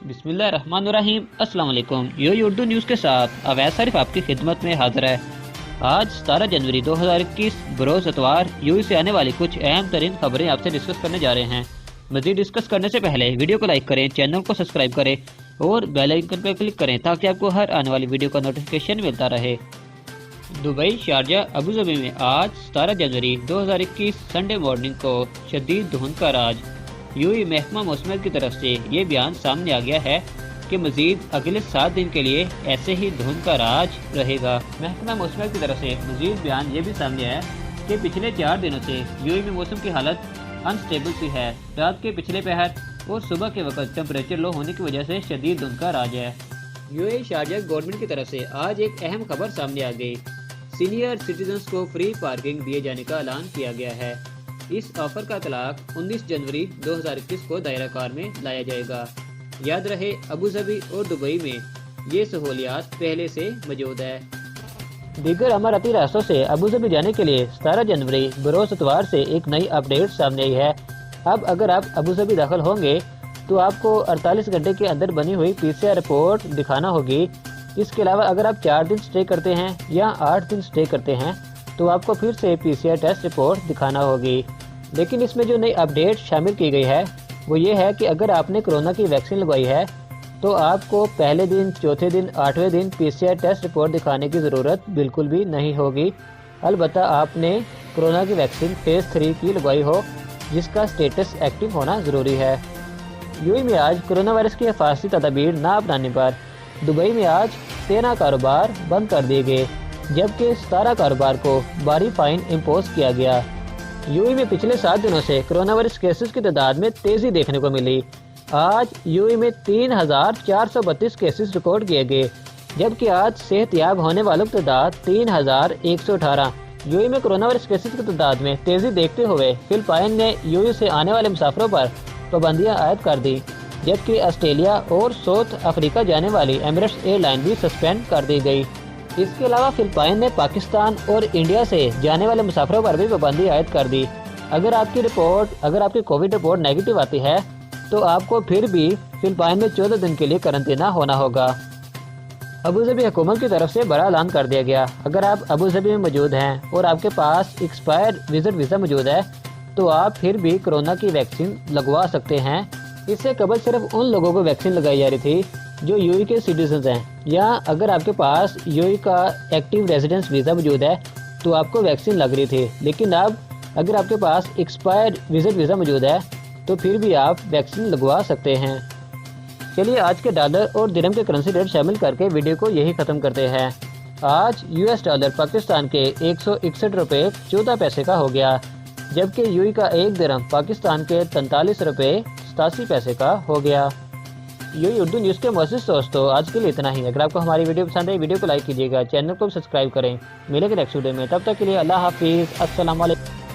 बिस्मिल्लाहिर्रहमानिर्रहीम। अस्सलाम वालेकुम। यो उर्दू न्यूज़ के साथ अवैस शरीफ आपकी खिदमत में हाजिर है। आज 17 जनवरी 2021 बरोज़ इतवार यूएई से आने वाली कुछ अहम तरीन खबरें आपसे डिस्कस करने जा रहे हैं। मज़ीद डिस्कस करने से पहले वीडियो को लाइक करें, चैनल को सब्सक्राइब करें और बेल आइकन पर क्लिक करें ताकि आपको हर आने वाली वीडियो का नोटिफिकेशन मिलता रहे। दुबई, शारजा, अबू धाबी में आज 17 जनवरी 2021 संडे मॉर्निंग को शदीद धुंध का राज। यूएई महकमा मौसमियात की तरफ से ये बयान सामने आ गया है कि मजीद अगले 7 दिन के लिए ऐसे ही धुंध का राज रहेगा। महकमा मौसमियात की तरफ से मजीद बयान ये भी सामने आया कि पिछले 4 दिनों से यूएई में मौसम की हालत अनस्टेबल सी है। रात के पिछले पहर और सुबह के वक्त टेम्परेचर लो होने की वजह से शदीद धुंध का राज है। यूएई शारजा गवर्नमेंट की तरफ से आज एक अहम खबर सामने आ गई। सीनियर सिटीजन्स को फ्री पार्किंग दिए जाने का ऐलान किया गया है। इस ऑफर का तलाक 19 जनवरी 2021 को दायरा कार में लाया जाएगा। याद रहे, अबू धाबी और दुबई में ये सहूलियात पहले से मौजूद है। दीगर अमाराती रास्तों से अबू धाबी जाने के लिए 17 जनवरी बरोज़ इतवार से एक नई अपडेट सामने आई है। अब अगर आप अबू धाबी दाखिल होंगे तो आपको 48 घंटे के अंदर बनी हुई पीसीआर रिपोर्ट दिखाना होगी। इसके अलावा अगर आप 4 दिन स्टे करते हैं या 8 दिन स्टे करते हैं तो आपको फिर से पीसीआर टेस्ट रिपोर्ट दिखाना होगी। लेकिन इसमें जो नई अपडेट शामिल की गई है वो ये है कि अगर आपने कोरोना की वैक्सीन लगवाई है तो आपको पहले दिन, चौथे दिन, 8वें दिन पीसीआर टेस्ट रिपोर्ट दिखाने की ज़रूरत बिल्कुल भी नहीं होगी। अलबत्ता आपने कोरोना की वैक्सीन फेज़ 3 की लगवाई हो जिसका स्टेटस एक्टिव होना ज़रूरी है। यूएई में आज कोरोना वायरस की हिफाजती तदाबीर ना अपनाने पर दुबई में आज 13 कारोबार बंद कर दिए गए, जबकि 17 कारोबार को भारी फाइन इम्पोज किया गया। यूएई में पिछले 7 दिनों से कोरोना वायरस केसेस की तादाद में तेजी देखने को मिली। आज यूएई में 3,432 केसेस रिकॉर्ड किए गए, जबकि आज सेहतयाब होने वालों की तादाद 3,118। यूएई में कोरोना वायरस केसेस की तादाद में तेजी देखते हुए फिलिपाइन ने यूएई से आने वाले मुसाफिरों पर पाबंदियां आयद कर दी, जबकि ऑस्ट्रेलिया और साउथ अफ्रीका जाने वाली एमिरेट्स एयरलाइन भी सस्पेंड कर दी गई। इसके अलावा फिलिपाइन ने पाकिस्तान और इंडिया से जाने वाले मुसाफिरों पर भी पाबंदी आयद कर दी। अगर आपकी कोविड रिपोर्ट नेगेटिव आती है तो आपको फिर भी फिलिपाइन में 14 दिन के लिए क्वारंटीना होना होगा। अबू धाबी हुकूमत की तरफ से बड़ा ऐलान कर दिया गया। अगर आप अबू धाबी में मौजूद हैं और आपके पास एक्सपायर्ड विजिट वीज़ा मौजूद है तो आप फिर भी कोरोना की वैक्सीन लगवा सकते हैं। इससे कबल सिर्फ उन लोगों को वैक्सीन लगाई जा रही थी जो यूएई के सिटीजन हैं, या अगर आपके पास यूएई का एक्टिव रेजिडेंस वीज़ा मौजूद है तो आपको वैक्सीन लग रही थी। लेकिन अब अगर आपके पास एक्सपायर्ड विजिट वीज़ा मौजूद है तो फिर भी आप वैक्सीन लगवा सकते हैं। चलिए आज के डॉलर और दिरहम के करेंसी रेट शामिल करके वीडियो को यही ख़त्म करते हैं। आज यूएस डॉलर पाकिस्तान के 161 रुपये 14 पैसे का हो गया, जबकि यूएई का 1 दिरहम पाकिस्तान के 43 रुपये 87 पैसे का हो गया। यूएई उर्दू न्यूज़ के मोअज़्ज़िज़ दोस्तों, आज के लिए इतना ही। अगर आपको हमारी वीडियो पसंद आई, वीडियो को लाइक कीजिएगा, चैनल को सब्सक्राइब करें। मिलेंगे नेक्स्ट वीडियो में, तब तक के लिए अल्लाह हाफिज़, अस्सलाम वालेकुम।